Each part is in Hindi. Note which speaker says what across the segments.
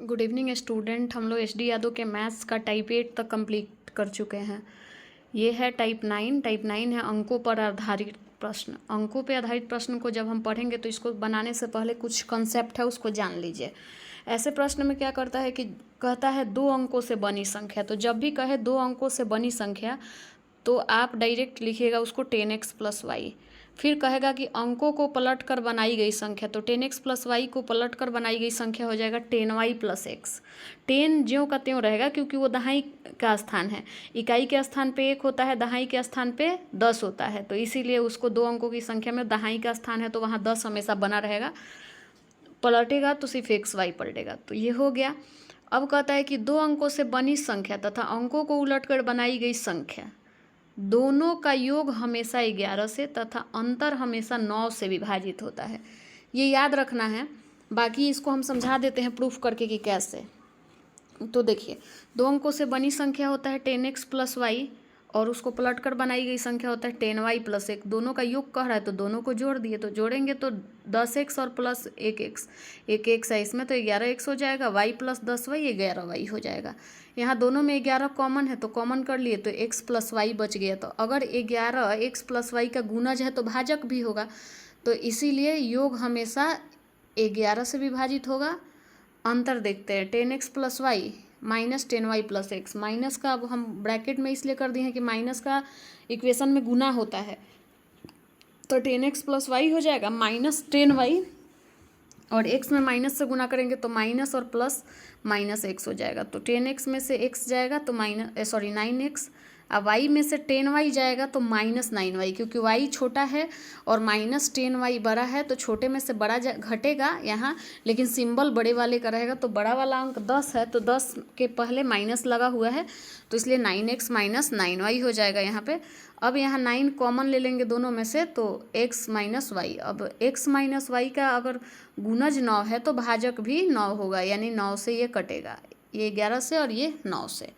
Speaker 1: Good evening student. हम लोग एच डी यादव के मैथ्स का टाइप 8 तक कंप्लीट कर चुके हैं। ये है टाइप 9। टाइप 9 है अंकों पर आधारित प्रश्न। अंकों पर आधारित प्रश्न को जब हम पढ़ेंगे तो इसको बनाने से पहले कुछ कंसेप्ट है उसको जान लीजिए। ऐसे प्रश्न में क्या करता है कि कहता है 2 अंकों से बनी संख्या। तो जब भी कहे 2 अंकों से बनी संख्या तो आप डायरेक्ट लिखिएगा उसको 10x प्लस वाई। फिर कहेगा कि अंकों को पलट कर बनाई गई संख्या, तो 10x प्लस वाई को पलट कर बनाई गई संख्या हो जाएगा 10y प्लस एक्स। 10 ज्यों का त्यों रहेगा क्योंकि वो दहाई का स्थान है। इकाई के स्थान पे 1 होता है, दहाई के स्थान पे 10 होता है, तो इसीलिए उसको 2 अंकों की संख्या में दहाई का स्थान है तो वहाँ 10 हमेशा बना रहेगा। पलटेगा तो सिर्फ एक्स वाई पलटेगा। तो ये हो गया। अब कहता है कि 2 अंकों से बनी संख्या तथा अंकों को उलटकर बनाई गई संख्या दोनों का योग हमेशा 11 से तथा अंतर हमेशा 9 से विभाजित होता है। ये याद रखना है। बाकी इसको हम समझा देते हैं प्रूफ करके कि कैसे। तो देखिए, 2 अंकों से बनी संख्या होता है 10x प्लस वाई और उसको पलट कर बनाई गई संख्या होता है 10y प्लस 1। दोनों का योग कह रहा है तो दोनों को जोड़ दिए, तो जोड़ेंगे तो 10x और प्लस 1x, 1x है इसमें तो 11x हो जाएगा। y प्लस 10y 11y हो जाएगा। यहाँ दोनों में 11 कॉमन है तो कॉमन कर लिए तो x प्लस वाई बच गया। तो अगर 11x प्लस वाई का गुणज है तो भाजक भी होगा, तो इसीलिए योग हमेशा 11 से विभाजित होगा। अंतर देखते हैं, 10x plus Y minus 10y plus X. Minus का अब हम ब्रैकेट में इसलिए कर दिए हैं कि माइनस का इक्वेशन में गुना होता है, तो 10x प्लस वाई हो जाएगा माइनस 10y, और x में माइनस से गुना करेंगे तो माइनस और प्लस माइनस x हो जाएगा। तो 10x में से x जाएगा तो 9x, अब y में से 10y जाएगा तो माइनस 9y, क्योंकि y छोटा है और माइनस 10y बड़ा है तो छोटे में से बड़ा घटेगा यहाँ, लेकिन सिंबल बड़े वाले का रहेगा। तो बड़ा वाला अंक 10 है तो 10 के पहले माइनस लगा हुआ है तो इसलिए 9x माइनस 9y हो जाएगा यहाँ पे। अब यहाँ 9 कॉमन ले लेंगे दोनों में से तो x माइनस वाई। अब x माइनस वाई का अगर गुणज 9 है तो भाजक भी 9 होगा, यानी 9 से ये कटेगा, ये 11 से और ये 9 से।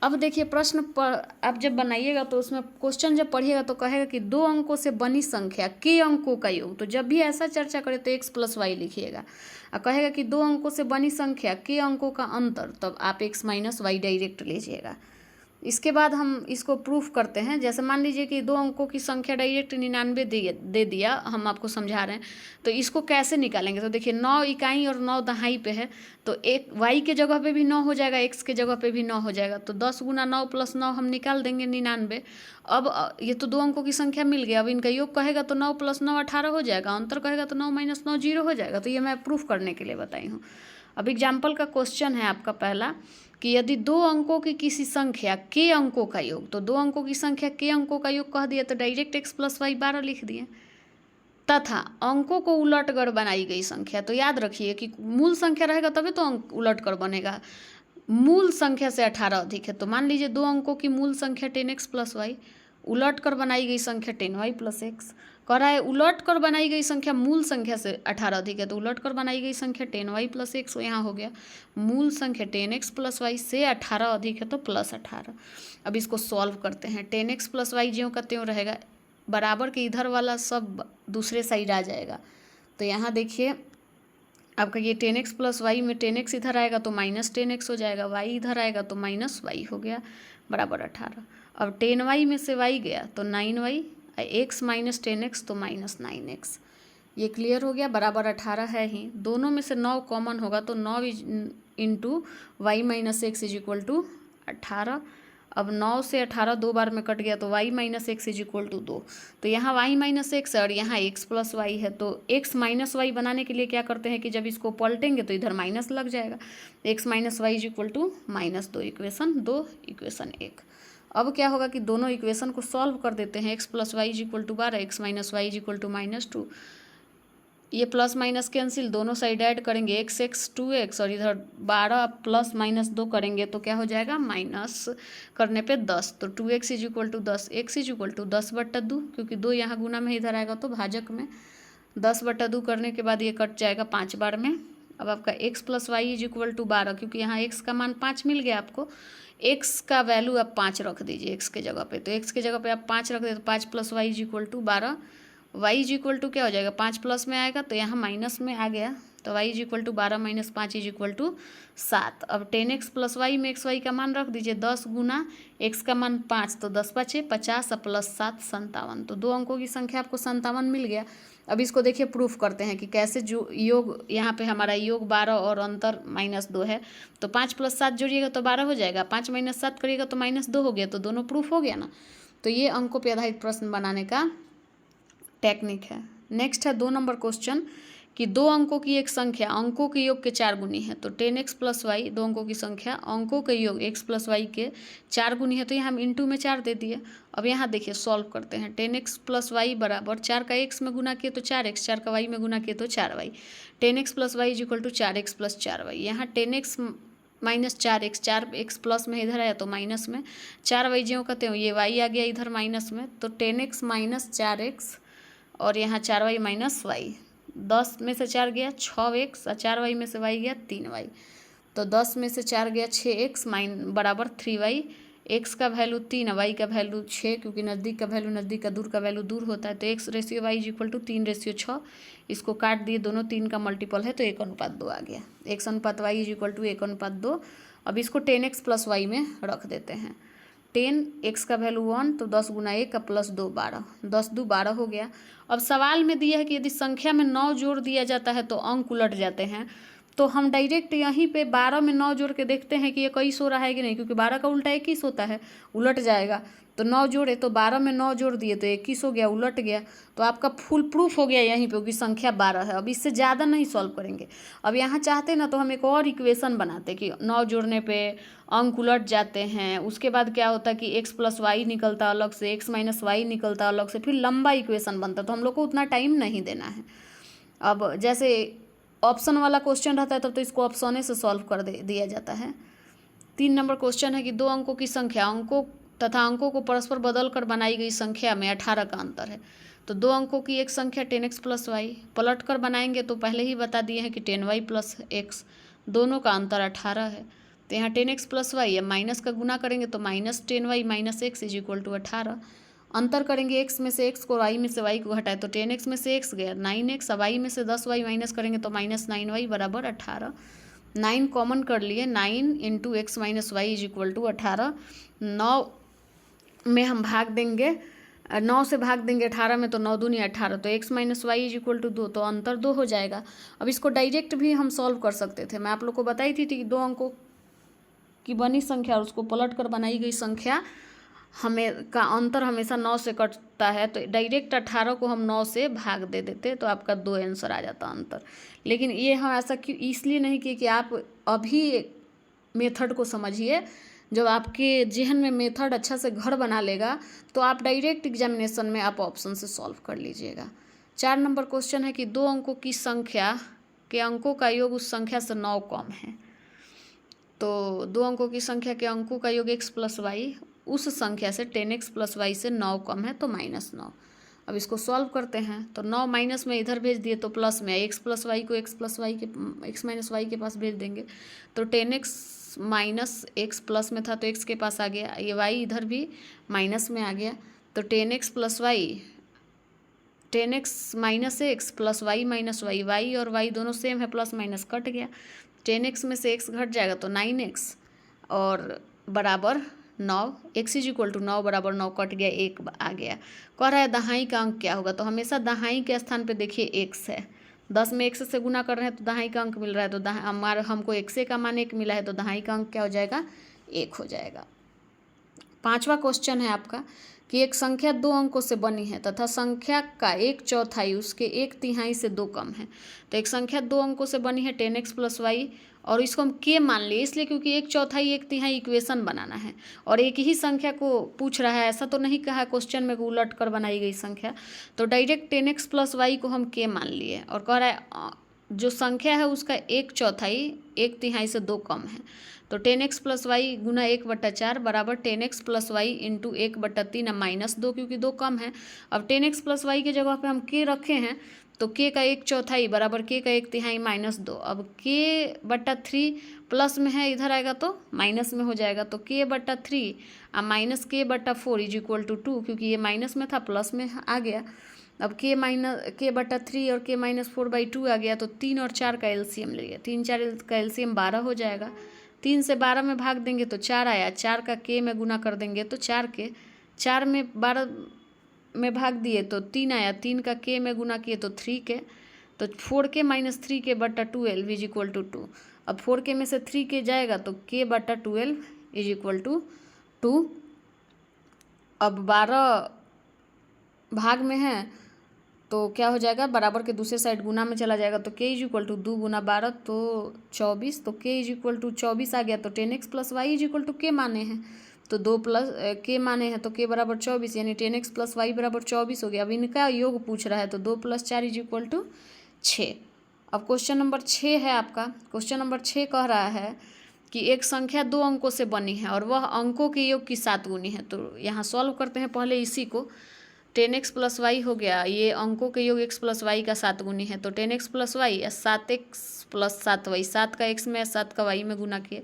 Speaker 1: अब देखिए प्रश्न पर आप जब बनाइएगा तो उसमें क्वेश्चन जब पढ़िएगा तो कहेगा कि 2 अंकों से बनी संख्या के अंकों का योग। तो जब भी ऐसा चर्चा करे तो x प्लस वाई लिखिएगा, और कहेगा कि 2 अंकों से बनी संख्या के अंकों का अंतर, तब आप x माइनस वाई डायरेक्ट लीजिएगा। इसके बाद हम इसको प्रूफ करते हैं। जैसे मान लीजिए कि 2 अंकों की संख्या डायरेक्ट 99 दे दिया, हम आपको समझा रहे हैं, तो इसको कैसे निकालेंगे। तो देखिए 9 इकाई और 9 दहाई पे है तो एक y के जगह पे भी 9 हो जाएगा, x के जगह पे भी 9 हो जाएगा, तो 10 गुना 9 प्लस 9 हम निकाल देंगे 99। अब ये तो 2 अंकों की संख्या मिल गया। अब इनका योग कहेगा तो 9 प्लस 9 18 हो जाएगा, अंतर कहेगा तो 9 माइनस 9 0 हो जाएगा। तो ये मैं प्रूफ करने के लिए बताई हूँ। अब एग्जाम्पल का क्वेश्चन है आपका पहला कि यदि 2 अंकों की किसी संख्या के अंकों का योग, तो 2 अंकों की संख्या के अंकों का योग कह दिया तो डायरेक्ट x प्लस वाई 12 लिख दिए, तथा अंकों को उलटकर बनाई गई संख्या। तो याद रखिए कि मूल संख्या रहेगा तभी तो अंक उलटकर बनेगा। मूल संख्या से 18 अधिक है, तो मान लीजिए 2 अंकों की मूल संख्या 10x प्लस वाई, उलट कर बनाई गई संख्या 10y प्लस एक्स। कह रहा है उलट कर बनाई गई संख्या मूल संख्या से 18 अधिक है, तो उलट कर बनाई गई संख्या 10y प्लस एक्स यहाँ हो गया। मूल संख्या 10x प्लस वाई से 18 अधिक है तो प्लस 18। अब इसको सॉल्व करते हैं। 10x प्लस वाई ज्यों का त्यों रहेगा, बराबर के इधर वाला सब दूसरे साइड आ जाएगा। तो यहाँ देखिए आपका ये 10x प्लस वाई में 10x इधर आएगा तो माइनस 10x हो जाएगा, y इधर आएगा तो माइनस वाई हो गया, बराबर 18। अब 10y में से y गया तो 9y, x माइनस 10x तो माइनस 9x। ये क्लियर हो गया, बराबर 18 है ही। दोनों में से 9 कॉमन होगा तो 9 into y minus x is equal to 18। अब 9 से 18 2 बार में कट गया तो y minus x is equal to 2। तो यहाँ y माइनस एक्स है और यहाँ x प्लस वाई है, तो x माइनस वाई बनाने के लिए क्या करते हैं कि जब इसको पलटेंगे तो इधर माइनस लग जाएगा। x minus y is equal to minus 2 equation 1। अब क्या होगा कि दोनों इक्वेशन को सॉल्व कर देते हैं। x plus y is equal to 12, x minus y is equal to minus 2। ये प्लस माइनस कैंसिल, दोनों साइड ऐड करेंगे, x 2x और इधर 12 प्लस माइनस 2 करेंगे तो क्या हो जाएगा, माइनस करने पे 10। तो 2x is equal to 10, x is equal to 10/2, क्योंकि 2 यहाँ गुना में इधर आएगा तो भाजक में 10/2 करने के बाद ये कट जाएगा 5 बार में। अब आपका x plus y is equal to 12, क्योंकि यहाँ x का मान 5 मिल गया आपको, x का वैल्यू आप 5 रख दीजिए x के जगह पे। तो x के जगह पे आप 5 रख दे तो 5 plus y is equal to 12। y is equal to क्या हो जाएगा, 5 प्लस में आएगा तो यहाँ माइनस में आ गया तो y is equal to 12 minus 5 is equal to 7। अब 10x प्लस वाई में एक्स वाई का मान रख दीजिए, 10 गुना x का मान 5, तो 10 बचे 50 प्लस 7 57। तो 2 अंकों की संख्या आपको 57 मिल गया। अब इसको देखिए प्रूफ करते हैं कि कैसे जो योग, यहाँ पे हमारा योग 12 और अंतर -2 है, तो 5 प्लस 7 जोड़िएगा तो 12 हो जाएगा, 5 माइनस 7 करिएगा तो -2 हो गया, तो दोनों प्रूफ हो गया ना। तो ये अंकों पे आधारित प्रश्न बनाने का टेक्निक है। नेक्स्ट है 2 नंबर क्वेश्चन कि 2 अंकों की एक संख्या अंकों के योग के 4 गुनी है। तो 10x प्लस वाई 2 अंकों की संख्या अंकों के योग x प्लस वाई के 4 गुनी है, तो यहाँ हम इंटू में 4 दे दिए। अब यहाँ देखिए सॉल्व करते हैं। 10x प्लस वाई बराबर 4 का x में गुना किए तो 4x, 4 का y में गुना किए तो 4y। 10x plus y is equal to 4x plus 4y। यहाँ 10x minus 4x, 4x plus में इधर आया तो माइनस में, 4y जो कहते हो ये y आ गया इधर माइनस में, तो 10x माइनस 4x और यहाँ 4y माइनस वाई। 10 में से 4 गया 6x और 4y में से y गया 3y, तो 10 में से 4 गया 6x बराबर 3y। x का वैल्यू 3, y का वैल्यू 6, क्योंकि नज़दीक का वैल्यू नज़दीक का, दूर का वैल्यू दूर होता है, तो x ratio y is equal to 3:6। इसको काट दिए, दोनों 3 का मल्टीपल है तो 1:2 आ गया। x/y is equal to 1:2। अब इसको 10x प्लस वाई में रख देते हैं। 10x का वैल्यू 1, तो 10 गुना 1 प्लस 2 12, 10 2 12 हो गया। अब सवाल में दिया है कि यदि संख्या में 9 जोड़ दिया जाता है तो अंक उलट जाते हैं, तो हम डायरेक्ट यहीं पे 12 में 9 जोड़ के देखते हैं कि 21 हो रहा है कि नहीं, क्योंकि 12 का उल्टा 21 होता है, उलट जाएगा। तो 9 जोड़े तो 12 में 9 जोड़ दिए तो 21 हो गया, उलट गया, तो आपका फुल प्रूफ हो गया यहीं पे कि संख्या 12 है। अब इससे ज़्यादा नहीं सॉल्व करेंगे। अब यहाँ चाहते ना तो हम एक और इक्वेशन बनाते कि 9 जोड़ने पे अंक उलट जाते हैं, उसके बाद क्या होता है कि x प्लस वाई निकलता अलग से, x माइनस वाई निकलता अलग से, फिर लंबा इक्वेशन बनता, तो हम लोग को उतना टाइम नहीं देना है। अब जैसे ऑप्शन वाला क्वेश्चन रहता है तब तो इसको ऑप्शने से सॉल्व कर दिया जाता है। 3 नंबर क्वेश्चन है कि 2 अंकों की संख्या अंकों तथा अंकों को परस्पर बदल कर बनाई गई संख्या में 18 का अंतर है। तो 2 अंकों की एक संख्या 10x प्लस वाई पलट कर बनाएंगे, तो पहले ही बता दिए हैं कि 10y प्लस x, दोनों का अंतर 18 है। तो यहाँ 10x प्लस वाई या माइनस का गुना करेंगे तो minus 10y minus x is equal to 18। अंतर करेंगे x में से x को, y में से y को घटाए तो 10x में से x गया 9x, y में से 10y माइनस करेंगे तो माइनस 9y बराबर 18। 9 कॉमन कर लिए, 9 into x minus y is equal to 18। 9 में हम भाग देंगे, 9 से भाग देंगे 18 में, तो 9 दूनी 18, तो x minus y is equal to 2, तो अंतर 2 हो जाएगा। अब इसको डायरेक्ट भी हम सॉल्व कर सकते थे। मैं आप लोग को बताई थी कि 2 अंकों की बनी संख्या और उसको पलट कर बनाई गई संख्या हमें का अंतर हमेशा 9 से कटता है, तो डायरेक्ट 18 को हम 9 से भाग दे देते तो आपका 2 आंसर आ जाता अंतर। लेकिन ये हम ऐसा क्यों इसलिए नहीं किए कि आप अभी मेथड को समझिए। जब आपके जहन में मेथड अच्छा से घर बना लेगा तो आप डायरेक्ट एग्जामिनेशन में आप ऑप्शन से सॉल्व कर लीजिएगा। 4 नंबर क्वेश्चन है कि 2 अंकों की संख्या के अंकों का योग उस संख्या से 9 कम है। तो 2 अंकों की संख्या के अंकों का योग x प्लस वाई उस संख्या से 10x प्लस वाई से 9 कम है, तो -9। अब इसको सॉल्व करते हैं, तो 9 माइनस में इधर भेज दिए तो प्लस में x प्लस वाई को x माइनस वाई के पास भेज देंगे, तो 10x माइनस x प्लस में था तो x के पास आ गया, ये y इधर भी माइनस में आ गया, तो 10x plus y 10x minus x plus Y minus y, y और y दोनों सेम है, प्लस माइनस कट गया, 10x में से x घट जाएगा तो 9x और बराबर 9, x इज इक्वल टू 9 बराबर 9 कट गया, 1 आ गया। कह रहा है दहाई का अंक क्या होगा, तो हमेशा दहाई के स्थान पे देखिए x है, 10 में x से गुना कर रहे हैं तो दहाई का अंक मिल रहा है, तो हमको x का मान 1 मिला है, तो दहाई का अंक क्या हो जाएगा, 1 हो जाएगा। 5वां क्वेश्चन है आपका कि एक संख्या 2 अंकों से बनी है तथा संख्या का 1/4 उसके 1/3 से 2 कम है। तो एक संख्या 2 अंकों से बनी है 10x प्लस वाई, और इसको हम k मान लिए इसलिए क्योंकि 1/4 1/3 इक्वेशन बनाना है और एक ही संख्या को पूछ रहा है, ऐसा तो नहीं कहा क्वेश्चन में उलट कर बनाई गई संख्या, तो डायरेक्ट 10x प्लस वाई को हम k मान लिए और कह रहा है जो संख्या है उसका 1/4 1/3 से 2 कम है, तो 10x प्लस वाई गुना 1/4 बराबर 10x प्लस वाई इंटू 1/3 -2, क्योंकि 2 कम है। अब 10x प्लस वाई के जगह पे हम k रखे हैं, तो k का 1/4 बराबर k का 1/3 -2। अब k/3 प्लस में है, इधर आएगा तो माइनस में हो जाएगा, तो k/3 minus k/4 is equal to 2, क्योंकि ये माइनस में था प्लस में आ गया। अब k/3 और k-4/2 आ गया, तो 3 और 4 का एलसीएम ले लिया, 3 4 का एलसीएम 12 हो जाएगा। 3 से 12 में भाग देंगे तो 4 आया, 4 का k में गुना कर देंगे तो 4 के, 4 में 12 में भाग दिए तो 3 आया, 3 का k में गुना किए तो 3 के, तो 4k-3k/12 इज इक्वल टू 2। अब 4k में से 3k जाएगा तो k/12 इज इक्वल टू 2। अब 12 भाग में है तो क्या हो जाएगा, बराबर के दूसरे साइड गुना में चला जाएगा, तो k इज इक्वल टू 2 गुना 12 तो 24, तो k इज इक्वल टू 24 आ गया। तो 10x plus y is equal to k माने हैं, तो 2 प्लस k माने हैं तो k बराबर 24, यानी 10x प्लस वाई बराबर 24 हो गया। अब इनका योग पूछ रहा है, तो 2 + 4 इज इक्वल टू 6। अब क्वेश्चन नंबर 6 है आपका। क्वेश्चन नंबर 6 कह रहा है कि एक संख्या 2 अंकों से बनी है और वह अंकों के योग की 7 गुनी है। तो यहाँ सॉल्व करते हैं पहले इसी को। 10x प्लस वाई हो गया, ये अंकों के योग x प्लस वाई का 7 गुनी है, तो 10x प्लस वाई या 7x प्लस 7y, 7 का x में 7 का y में गुना किए।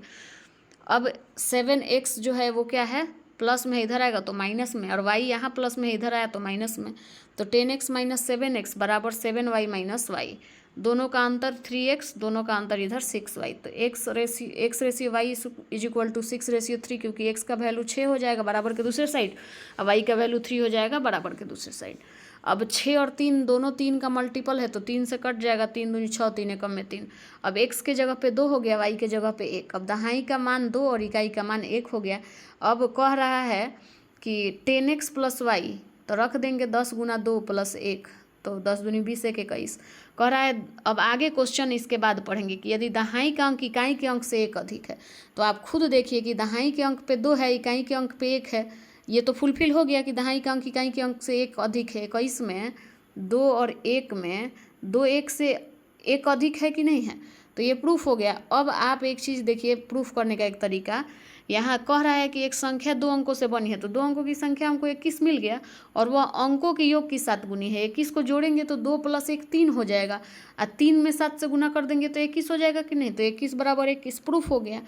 Speaker 1: अब 7x जो है वो क्या है, प्लस में इधर आएगा तो माइनस में, और y यहाँ प्लस में इधर आया तो माइनस में, तो 10x माइनस 7x बराबर 7y माइनस वाई। दोनों का अंतर 3x, दोनों का अंतर इधर 6y, तो x ratio y is equal to 6/3, क्योंकि x का वैल्यू 6 हो जाएगा बराबर के दूसरे साइड, और y का वैल्यू 3 हो जाएगा बराबर के दूसरे साइड। अब 6 और 3 दोनों 3 का मल्टीपल है, तो 3 से कट जाएगा, 3 दूनी 6, 3 एकम में 3। अब x के जगह पे 2 हो गया, y के जगह पे 1। अब दहाई का मान 2 और इकाई का मान 1 हो गया। अब कह रहा है कि 10x प्लस वाई, तो रख देंगे 10 गुना 2 प्लस 1, तो 10 दूनी 20, 1 21 कह रहा है। अब आगे क्वेश्चन इसके बाद पढ़ेंगे कि यदि दहाई का अंक इकाई के अंक से 1 अधिक है, तो आप खुद देखिए कि दहाई के अंक पे 2 है, इकाई के अंक पे 1 है, ये तो फुलफिल हो गया कि दहाई का अंक इकाई के अंक से 1 अधिक है। 21 में 2 और 1 में 2 1 से 1 अधिक है कि नहीं है, तो ये प्रूफ हो गया। अब आप एक चीज़ देखिए प्रूफ करने का एक तरीका, यहाँ कह रहा है कि एक संख्या 2 अंकों से बनी है, तो 2 अंकों की संख्या हमको 21 मिल गया, और वह अंकों के योग की 7 गुनी है। 21 को जोड़ेंगे तो 2 + 1 3 हो जाएगा, और 3 में 7 से गुना कर देंगे तो 21 हो जाएगा कि नहीं, तो 21 बराबर 21 प्रूफ हो गया।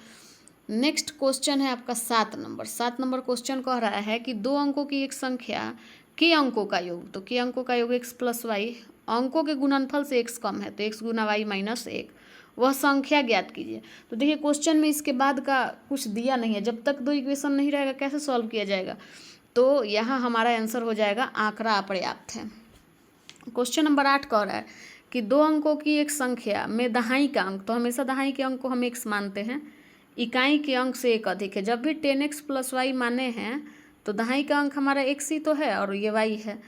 Speaker 1: नेक्स्ट क्वेश्चन है आपका 7 नंबर। 7 नंबर क्वेश्चन कह रहा है कि 2 अंकों की एक संख्या के अंकों का योग, तो के अंकों का योग x प्लस वाई, अंकों के गुणनफल से x कम है, तो x गुना वाई माइनस 1, वह संख्या ज्ञात कीजिए। तो देखिए क्वेश्चन में इसके बाद का कुछ दिया नहीं है, जब तक 2 इक्वेशन नहीं रहेगा कैसे सॉल्व किया जाएगा, तो यहाँ हमारा आंसर हो जाएगा आंकड़ा अपर्याप्त है। क्वेश्चन नंबर 8 कह रहा है कि 2 अंकों की एक संख्या में दहाई का अंक, तो हमेशा दहाई के अंक को हम x मानते हैं, इकाई के अंक से 1 अधिक है। जब भी 10x प्लस वाई माने हैं तो दहाई का अंक हमारा x ही तो है और ये y है,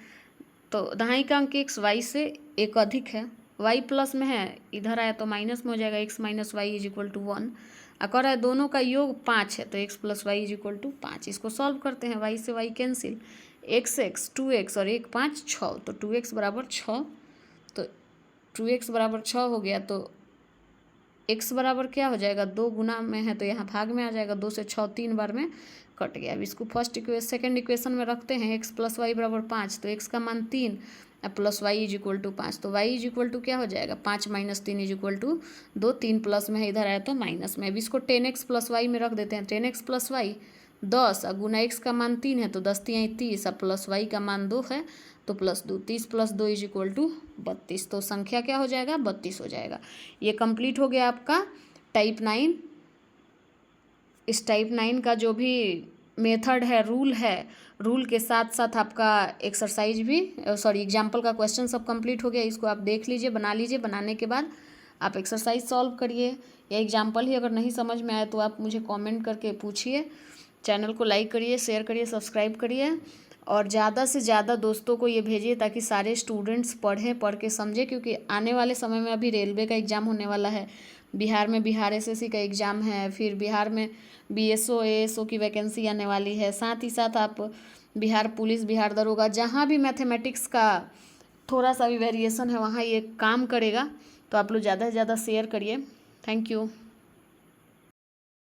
Speaker 1: तो दहाई का अंक x y से 1 अधिक है, y प्लस में है, इधर आया तो माइनस में हो जाएगा, x minus y is equal to 1। कह रहा है दोनों का योग 5 है, तो x plus y is equal to 5। इसको सॉल्व करते हैं, y से y कैंसिल, x 2x और 1 5 6, तो 2x बराबर 6, तो 2x बराबर 6 हो गया, तो x बराबर क्या हो जाएगा, 2 गुना में है तो यहाँ भाग में आ जाएगा, 2 से 6 3 बार में कट गया। अब इसको सेकंड इक्वेशन में रखते हैं, x प्लस वाई बराबर 5, तो x का मान 3 plus y is equal to 5, तो y इज इक्वल टू क्या हो जाएगा, 5 minus 3 is equal to 2, 3 plus में है, इधर आया तो माइनस में। अब इसको 10x प्लस वाई में रख देते हैं, 10x प्लस वाई 10 गुना x का मान 3 है, तो 10 × 30, प्लस y का मान 2 है तो +2, 30 + 2 इज इक्वल टू 32, तो संख्या क्या हो जाएगा, 32 हो जाएगा। ये कंप्लीट हो गया आपका टाइप 9। इस टाइप 9 का जो भी मेथड है, रूल है, रूल के साथ साथ आपका एक्सरसाइज भी एग्जाम्पल का क्वेश्चन सब कंप्लीट हो गया। इसको आप देख लीजिए, बना लीजिए, बनाने के बाद आप एक्सरसाइज सॉल्व करिए, या एग्जाम्पल ही अगर नहीं समझ में आए तो आप मुझे कमेंट करके पूछिए। चैनल को लाइक करिए, शेयर करिए, सब्सक्राइब करिए, और ज़्यादा से ज़्यादा दोस्तों को ये भेजिए ताकि सारे स्टूडेंट्स पढ़ के समझें, क्योंकि आने वाले समय में अभी रेलवे का एग्ज़ाम होने वाला है, बिहार में बिहार SSC का एग्ज़ाम है, फिर बिहार में BSO ASO की वैकेंसी आने वाली है, साथ ही साथ आप बिहार पुलिस, बिहार दरोगा, जहाँ भी मैथमेटिक्स का थोड़ा सा भी वेरिएशन है वहाँ ये काम करेगा, तो आप लोग ज़्यादा से ज़्यादा शेयर करिए। Thank you.